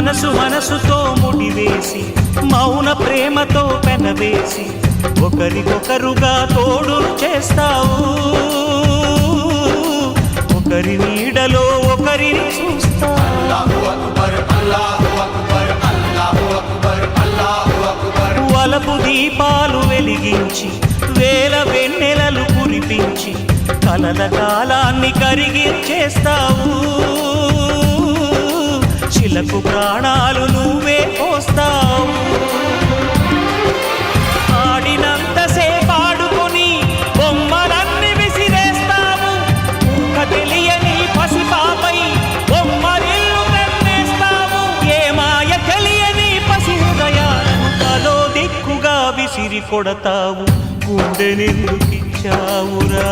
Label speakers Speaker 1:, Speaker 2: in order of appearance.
Speaker 1: మనసు మనసుతో ముడివేసి మౌన ప్రేమతో పెనవేసి ఒకరికొకరుగా తోడును చేస్తావు. ఒకరి నీడలో ఒకరిని చూస్తావు. వలపు దీపాలు వెలిగించి వేల వెన్నెలలు కురిపించి కలల కాలాన్ని కరిగించేస్తావు. శిలకు ప్రాణాలు నువ్వే పోస్తావు. ఆడినంతసేపు ఆడుకొని బొమ్మలన్నీ విసిరేస్తావు. ఊహ తెలియని పసిపాపై బొమ్మరిల్లు తెన్నేస్తావు. ఏ మాయ తెలియని పసి హృదయాలను తలో దిక్కుగా విసిరి కొడతావు. గుండె నిందుకిచ్చావురా.